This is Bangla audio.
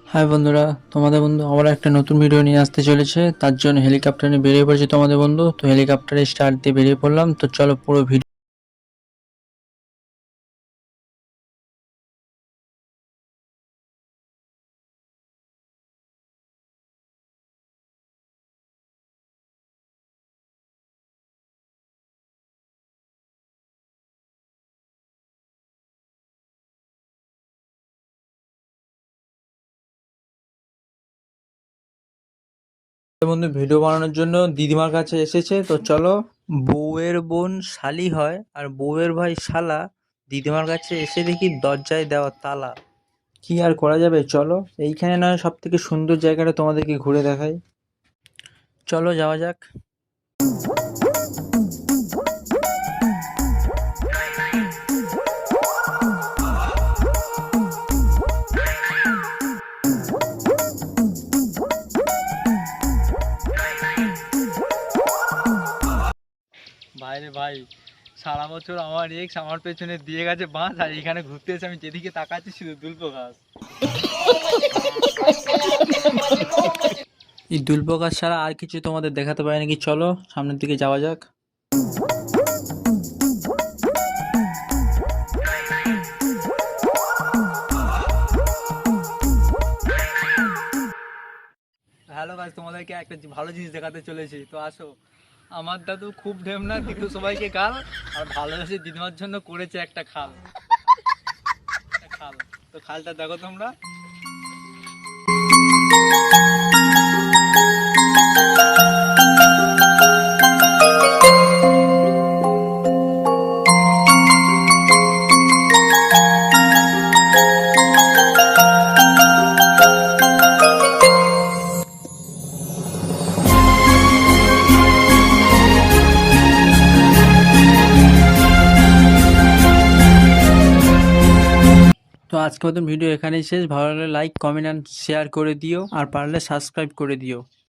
হাই বন্ধুরা, তোমাদের বন্ধু আবার একটা নতুন ভিডিও নিয়ে আসতে চলেছে। তার জন্য হেলিকপ্টার নিয়ে বেরিয়ে পড়েছে তোমাদের বন্ধু। তো হেলিকপ্টারে স্টার্ট দিয়ে বেরিয়ে পড়লাম। তো চলো পুরো ভিডিও। বন্ধু ভিডিও বানানোর জন্য দিদিমার কাছে এসেছে। তো চলো, বউয়ের বোন শালি হয় আর বউয়ের ভাই শালা। দিদিমার কাছে এসে দেখি দরজায় দেওয়া তালা। কি আর করা যাবে, চলো এইখানে নয় সব থেকে সুন্দর জায়গাটা তোমাদেরকে ঘুরে দেখাই। চলো যাওয়া যাক। ভাই রে ভাই, সারা বছর আমার এক্স আমার পেছনে দিয়ে গেছে বাঁশ, আর এখানে ঘুরতে এসে আমি যেদিকে তাকাচ্ছি শুধু দুলপো ঘাস। এই দুলপো গাছ ছাড়া আর কিছু তোমাদের দেখাতে পারি নাকি? চলো সামনের দিকে যাওয়া যাক। হ্যালো গাছ, তোমাদেরকে একটা ভালো জিনিস দেখাতে চলেছি, তো আসো। আমার দাদু খুব ঢেমনা, কিন্তু সবাইকে গাল, আর ভালোবেসে দিদিমার জন্য করেছে একটা খাল। একটা খাল, তো খালটা দেখো তোমরা। তো আজকের মতন ভিডিও এখানেই শেষ। ভালো লাগলে লাইক, কমেন্ট অ্যান্ড শেয়ার করে দিও, আর পারলে সাবস্ক্রাইব করে দিও।